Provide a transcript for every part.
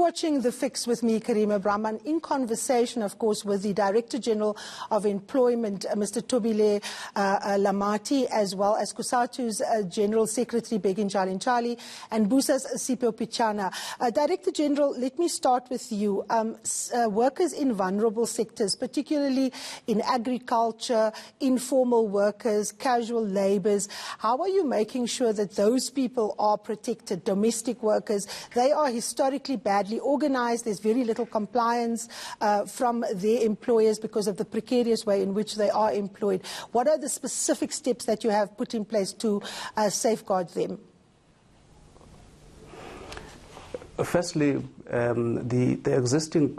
watching The Fix with me, Karima Brahman, in conversation, of course, with the Director General of Employment, Mr. Thobile Lamati, as well as COSATU's General Secretary, Bheki Ntshalintshali, and Busa's Sipho Pityana. Director General, let me start with you. Workers in vulnerable sectors, particularly in agriculture, informal workers, casual labourers, how are you making sure that those people are protected? Domestic workers, they are historically badly organised. There's very little compliance from their employers because of the precarious way in which they are employed. What are the specific steps that you have put in place to safeguard them? Firstly, the existing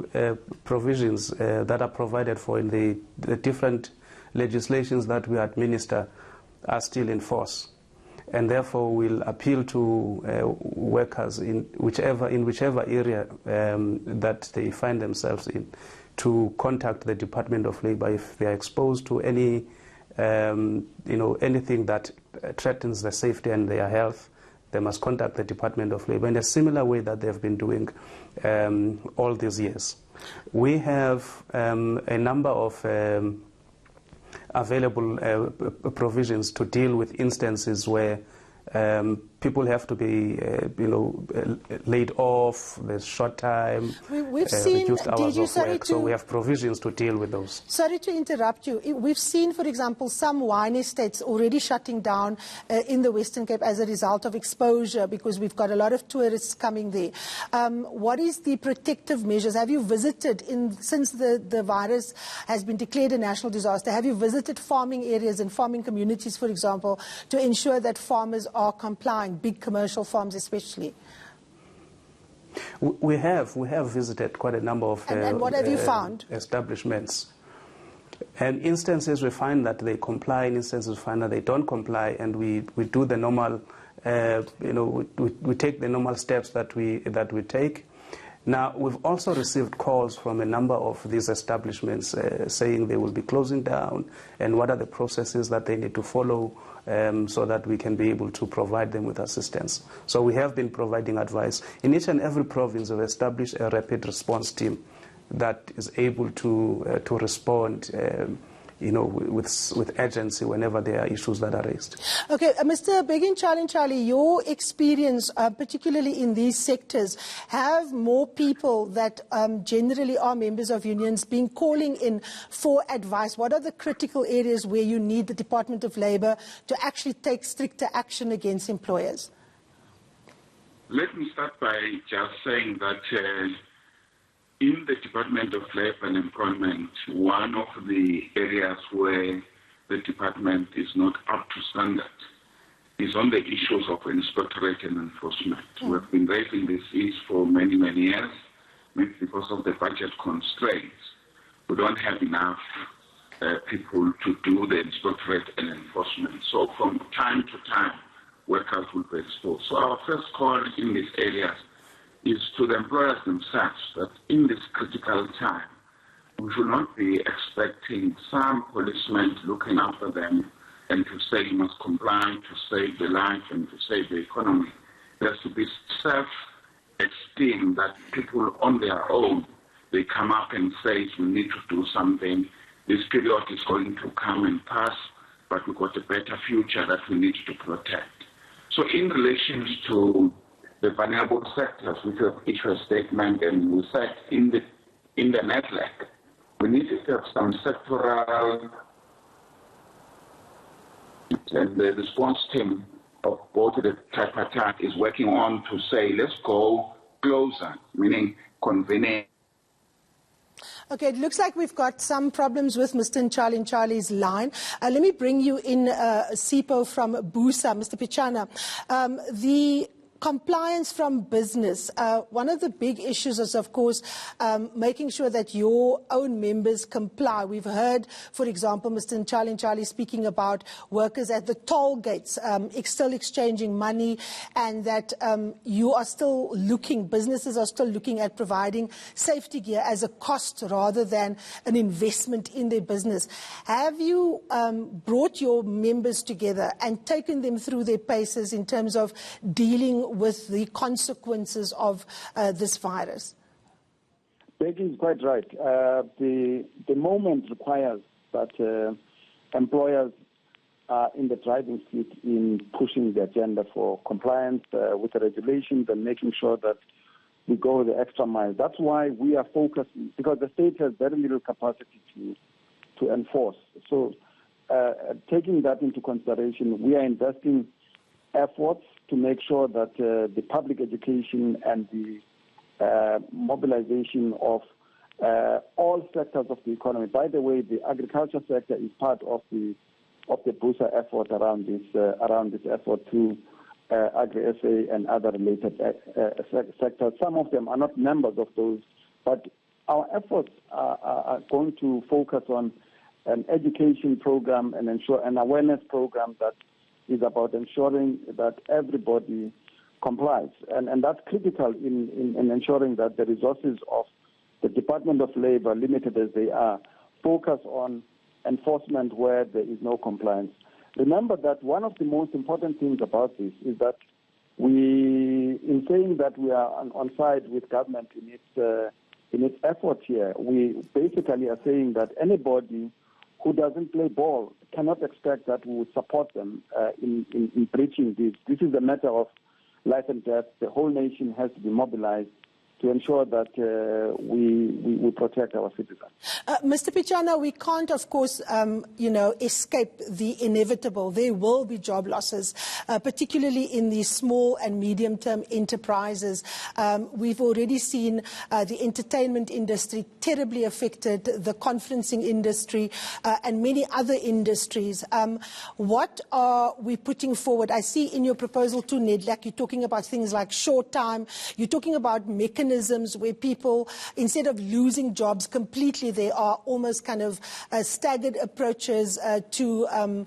provisions that are provided for in the different legislations that we administer are still in force, and therefore will appeal to workers in whichever area that they find themselves in to contact the Department of Labour if they are exposed to any anything that threatens their safety and their health. They must contact the Department of Labour in a similar way that they've been doing all these years. We have a number of available provisions to deal with instances where people have to be, laid off. There's short time, reduced hours of work. So we have provisions to deal with those. Sorry to interrupt you. We've seen, for example, some wine estates already shutting down in the Western Cape as a result of exposure because we've got a lot of tourists coming there. What is the protective measures? Have you visited, since the virus has been declared a national disaster, have you visited farming areas and farming communities, for example, to ensure that farmers are complying, big commercial farms especially? We have visited quite a number of and what have you found? Establishments. And instances we find that they comply, in instances we find that they don't comply, and we do the normal, we take the normal steps that we take. Now, we've also received calls from a number of these establishments saying they will be closing down and what are the processes that they need to follow so that we can be able to provide them with assistance. So we have been providing advice. In each and every province, we've established a rapid response team that is able to respond with urgency whenever there are issues that are raised. Okay, Mr. Bheki Ntshalintshali, your experience, particularly in these sectors, have more people that generally are members of unions been calling in for advice? What are the critical areas where you need the Department of Labour to actually take stricter action against employers? Let me start by just saying that in the Department of Labour and Employment, one of the areas where the department is not up to standard is on the issues of inspectorate and enforcement. We've been raising these issues for many, many years, maybe because of the budget constraints. We don't have enough people to do the inspectorate and enforcement. So from time to time, workers will be exposed. So our first call in these areas is to the employers themselves that in this critical time, we should not be expecting some policemen looking after them and to say you must comply to save the life and to save the economy. There has to be self-esteem that people on their own, they come up and say we need to do something. This period is going to come and pass, but we've got a better future that we need to protect. So in relation to the vulnerable sectors, we have issued a statement, and we said in the network, we need to have some sectoral, and the response team of both the tripartite is working on to say, let's go closer, meaning convening. Okay, it looks like we've got some problems with Mr. Ntshalintshali's line. Let me bring you in, Sipho from Busa, Mr. Pityana. The compliance from business. One of the big issues is, of course, making sure that your own members comply. We've heard, for example, Mr. Ntshalintshali speaking about workers at the toll gates still exchanging money, and that you are still looking, businesses are still looking at providing safety gear as a cost rather than an investment in their business. Have you brought your members together and taken them through their paces in terms of dealing dealing with the consequences of this virus? Bheki is quite right. The moment requires that employers are in the driving seat in pushing the agenda for compliance with the regulations and making sure that we go the extra mile. That's why we are focused, because the state has very little capacity to enforce. So taking that into consideration, we are investing efforts to make sure that the public education and the mobilization of all sectors of the economy. By the way, the agriculture sector is part of the Busa effort around this effort to Agri-SA and other related sectors. Some of them are not members of those, but our efforts are going to focus on an education program and ensure an awareness program that is about ensuring that everybody complies. And that's critical in ensuring that the resources of the Department of Labor, limited as they are, focus on enforcement where there is no compliance. Remember that one of the most important things about this is that in saying that we are on side with government in its effort here, we basically are saying that anybody who doesn't play ball cannot expect that we would support them in breaching this. This is a matter of life and death. The whole nation has to be mobilized to ensure that we protect our citizens. Mr. Pityana, we can't, of course, escape the inevitable. There will be job losses, particularly in the small and medium-term enterprises. We've already seen the entertainment industry terribly affected, the conferencing industry, and many other industries. What are we putting forward? I see in your proposal to NEDLAC, you're talking about things like short time. You're talking about mechanisms where people, instead of losing jobs completely, they are almost kind of staggered approaches to,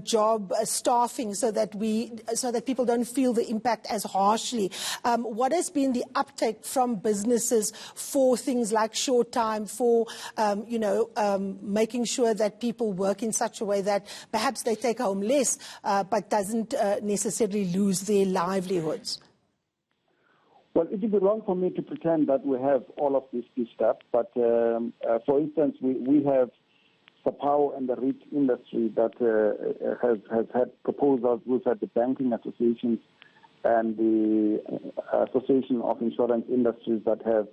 job staffing, so that people don't feel the impact as harshly. What has been the uptake from businesses for things like short time, for making sure that people work in such a way that perhaps they take home less, but doesn't necessarily lose their livelihoods? Well, it would be wrong for me to pretend that we have all of these steps, but for instance, we have Sipho and the REIT industry that has had proposals. We've had the banking associations and the Association of Insurance Industries that have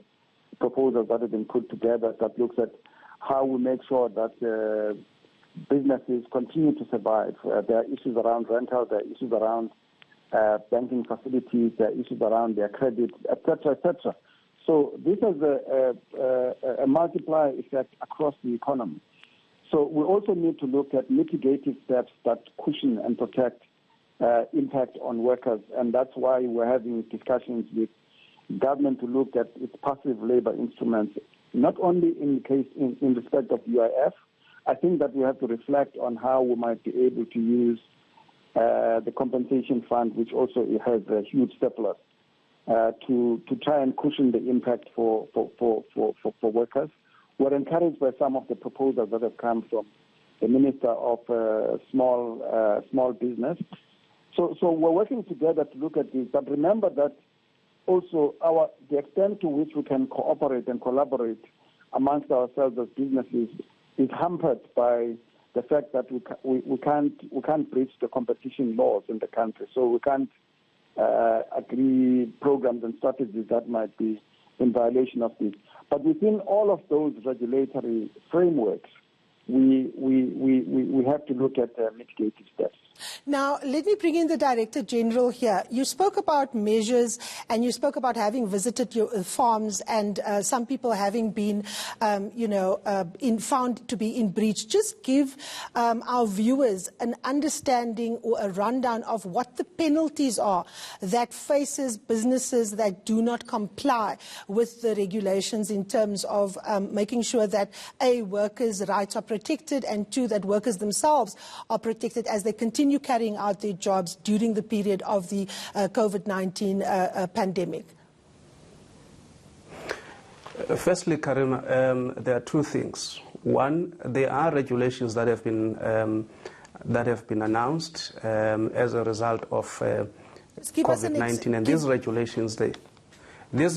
proposals that have been put together that looks at how we make sure that businesses continue to survive. There are issues around rental, there are issues around banking facilities, there are issues around their credit, etc., etc. So this has a multiplier effect across the economy. So we also need to look at mitigative steps that cushion and protect impact on workers, and that's why we're having discussions with government to look at its passive labor instruments, not only in respect of UIF. I think that we have to reflect on how we might be able to use the compensation fund, which also has a huge surplus, to try and cushion the impact for workers. We're encouraged by some of the proposals that have come from the Minister of Small Business. So we're working together to look at this. But remember that also the extent to which we can cooperate and collaborate amongst ourselves as businesses is hampered by the fact that we can't breach the competition laws in the country. So we can't agree programs and strategies that might be in violation of this. But within all of those regulatory frameworks, we have to look at mitigative steps. Now, let me bring in the Director General here. You spoke about measures and you spoke about having visited your farms and some people having been, found to be in breach. Just give our viewers an understanding or a rundown of what the penalties are that faces businesses that do not comply with the regulations in terms of making sure that, A, workers' rights are protected, and 2, that workers themselves are protected as they continue carrying out their jobs during the period of the COVID-19 pandemic? Firstly, Karima, there are two things. One, there are regulations that have been announced as a result of COVID-19. And these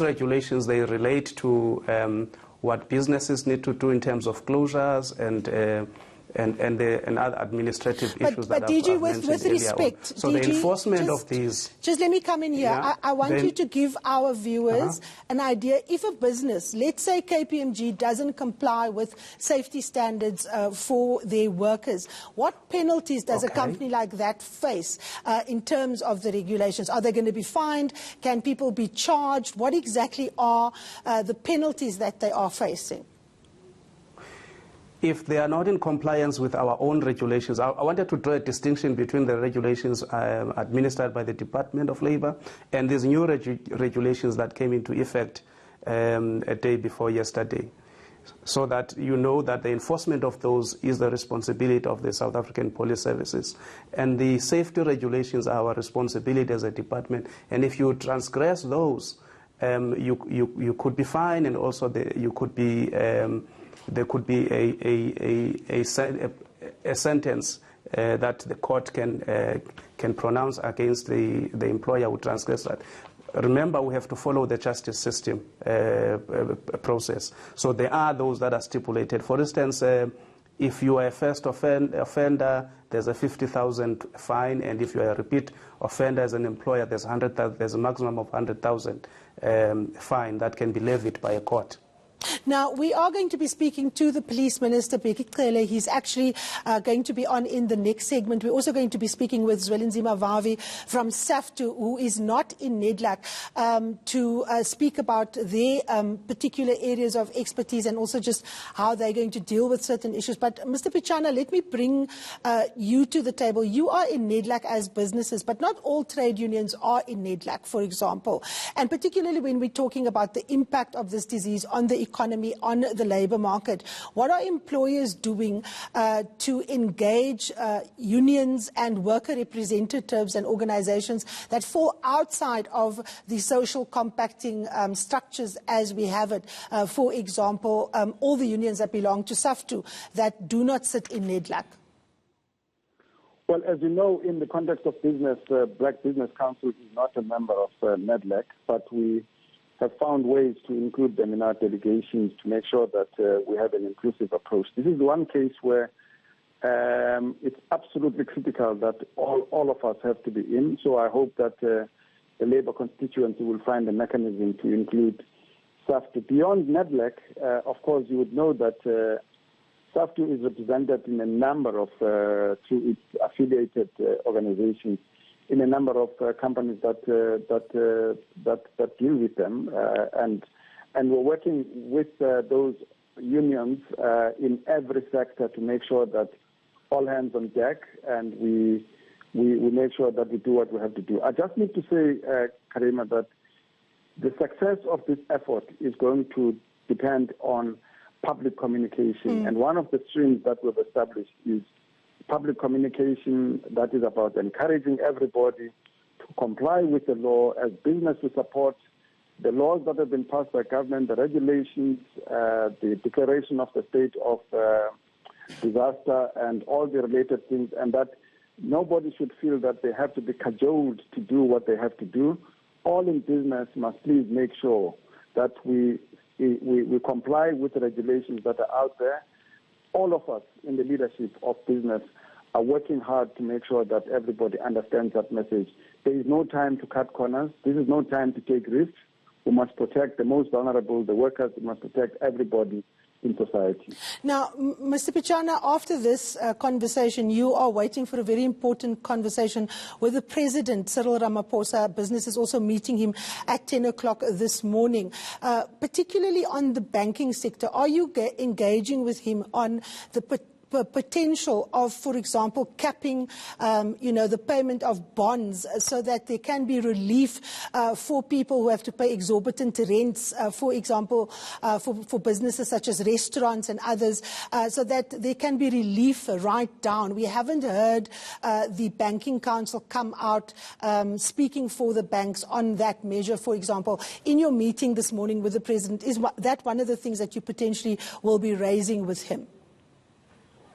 regulations, they relate to what businesses need to do in terms of closures and other administrative issues that I've mentioned with respect, on. So the enforcement of these... Just let me come in here. Yeah, I want you to give our viewers an idea. If a business, let's say KPMG, doesn't comply with safety standards for their workers, what penalties does a company like that face in terms of the regulations? Are they going to be fined? Can people be charged? What exactly are the penalties that they are facing? If they are not in compliance with our own regulations, I wanted to draw a distinction between the regulations administered by the Department of Labour and these new regulations that came into effect a day before yesterday, so that you know that the enforcement of those is the responsibility of the South African Police Services. And the safety regulations are our responsibility as a department. And if you transgress those, you could be fined, and also you could be... there could be a sentence that the court can pronounce against the employer who transgressed that. Remember, we have to follow the justice system process. So there are those that are stipulated. For instance, if you are a first offender, there's a 50,000 fine, and if you are a repeat offender as an employer, there's a maximum of 100,000 fine that can be levied by a court. Now, we are going to be speaking to the Police Minister, Bheki. He's actually going to be on in the next segment. We're also going to be speaking with Zwelinzima Vavi from COSATU, who is not in NEDLAC, to speak about their particular areas of expertise and also just how they're going to deal with certain issues. But, Mr. Pityana, let me bring you to the table. You are in NEDLAC as businesses, but not all trade unions are in NEDLAC, for example. And particularly when we're talking about the impact of this disease on the economy, on the labour market. What are employers doing to engage unions and worker representatives and organisations that fall outside of the social compacting structures as we have it? For example, all the unions that belong to COSATU that do not sit in NEDLAC. Well, as you know, in the context of business, Black Business Council is not a member of NEDLAC, but we have found ways to include them in our delegations to make sure that we have an inclusive approach. This is one case where it's absolutely critical that all of us have to be in. So I hope that the Labour constituency will find a mechanism to include COSATU. Beyond NEDLAC, of course, you would know that COSATU is represented in a number of, through its affiliated organizations, in a number of companies that deal with them, and we're working with those unions in every sector to make sure that all hands on deck, and we make sure that we do what we have to do. I just need to say, Karima, that the success of this effort is going to depend on public communication, and one of the streams that we've established is public communication that is about encouraging everybody to comply with the law. As business, to support the laws that have been passed by government, the regulations, the declaration of the state of disaster and all the related things, and that nobody should feel that they have to be cajoled to do what they have to do. All in business must please make sure that we comply with the regulations that are out there. All of us in the leadership of business are working hard to make sure that everybody understands that message. There is no time to cut corners. This is no time to take risks. We must protect the most vulnerable, the workers. We must protect everybody in society. Now, Mr. Pityana, after this conversation, you are waiting for a very important conversation with the President, Cyril Ramaphosa. Business is also meeting him at 10 o'clock this morning, particularly on the banking sector. Are you engaging with him on the potential of, for example, capping, the payment of bonds so that there can be relief for people who have to pay exorbitant rents, for example, for businesses such as restaurants and others, so that there can be relief right down. We haven't heard the Banking Council come out speaking for the banks on that measure, for example. In your meeting this morning with the President, is that one of the things that you potentially will be raising with him?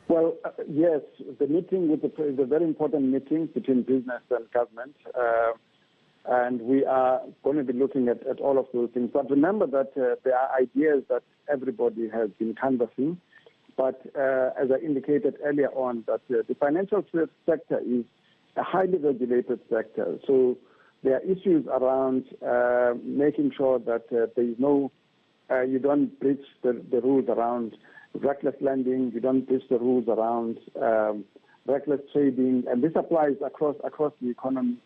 Well, yes, the meeting with the is a very important meeting between business and government. And we are going to be looking at all of those things. But remember that there are ideas that everybody has been canvassing. But as I indicated earlier on, that the financial sector is a highly regulated sector. So there are issues around making sure that there is no, you don't breach the rules around reckless lending, you don't breach the rules around reckless trading, and this applies across the economy.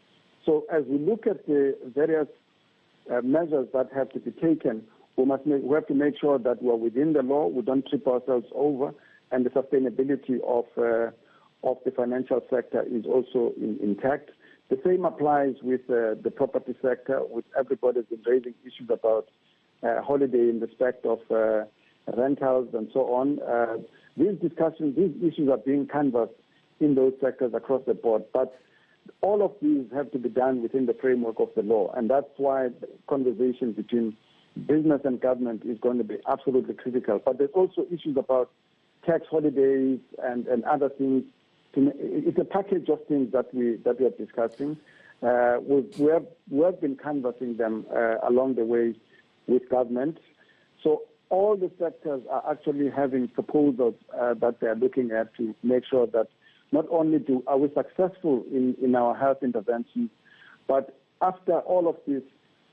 So as we look at the various measures that have to be taken, we have to make sure that we're within the law, we don't trip ourselves over, and the sustainability of the financial sector is also intact. The same applies with the property sector, which everybody has been raising issues about holiday in respect of rentals and so on. These issues are being canvassed in those sectors across the board. But all of these have to be done within the framework of the law, and that's why the conversation between business and government is going to be absolutely critical. But there's also issues about tax holidays and other things. It's a package of things that we are discussing. We have been canvassing them along the way with government. So all the sectors are actually having proposals that they are looking at to make sure that not only are we successful in our health interventions, but after all of this,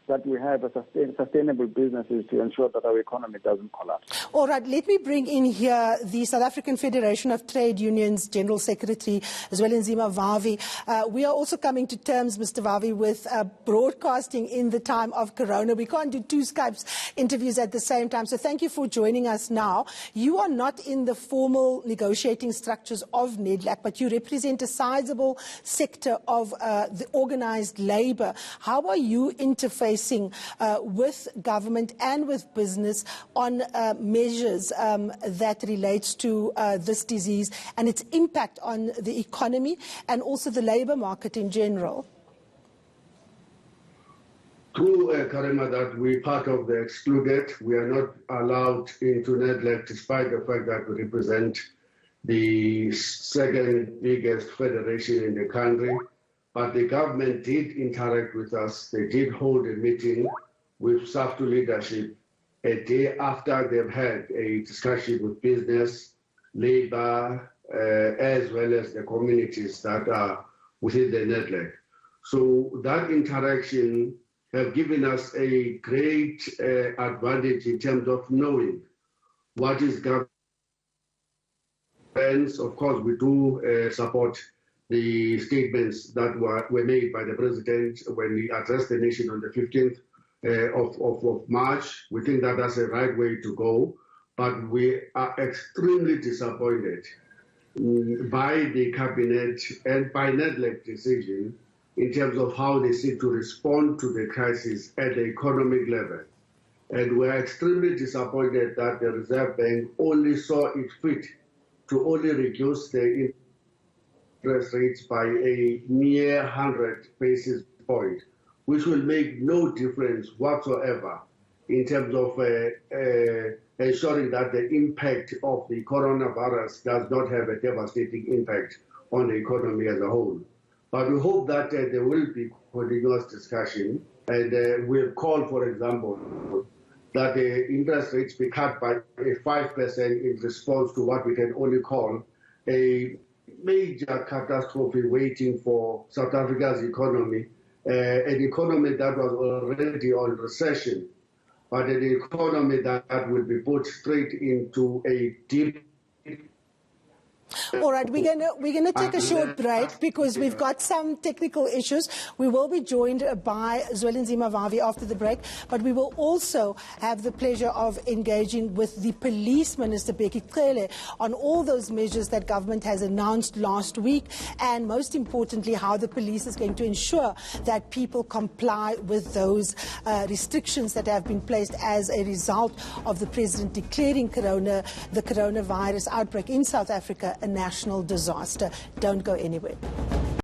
that we have a sustainable businesses to ensure that our economy doesn't collapse. All right, let me bring in here the South African Federation of Trade Unions General Secretary, Ntshalintshali Vavi. We are also coming to terms, Mr. Vavi, with broadcasting in the time of Corona. We can't do two Skype interviews at the same time, so thank you for joining us now. You are not in the formal negotiating structures of NEDLAC, but you represent a sizable sector of the organised labour. How are you interfacing with government and with business on measures that relates to this disease and its impact on the economy and also the labour market in general? True, Karima, that we're part of the excluded. We are not allowed into NEDLAC despite the fact that we represent the second biggest federation in the country. But the government did interact with us. They did hold a meeting with SAFTU leadership a day after they've had a discussion with business, labor, as well as the communities that are within the NEDLAC. So that interaction have given us a great advantage in terms of knowing what is government. Of course, we do support the statements that were made by the president when he addressed the nation on the 15th of March. We think that that's the right way to go, but we are extremely disappointed by the cabinet and by NEDLAC decision in terms of how they seek to respond to the crisis at the economic level. And we're extremely disappointed that the Reserve Bank only saw it fit to only reduce the interest rates by a mere 100 basis point, which will make no difference whatsoever in terms of ensuring that the impact of the coronavirus does not have a devastating impact on the economy as a whole. But we hope that there will be continuous discussion, and we'll call, for example, that the interest rates be cut by 5% in response to what we can only call a major catastrophe waiting for South Africa's economy, an economy that was already on recession, but an economy that will be put straight into a deep. All right, we're gonna take a short break because we've got some technical issues. We will be joined by Ntshalintshali Vavi after the break, but we will also have the pleasure of engaging with the Police Minister, Bheki, on all those measures that government has announced last week, and most importantly, how the police is going to ensure that people comply with those restrictions that have been placed as a result of the President declaring the coronavirus outbreak in South Africa a national disaster. Don't go anywhere.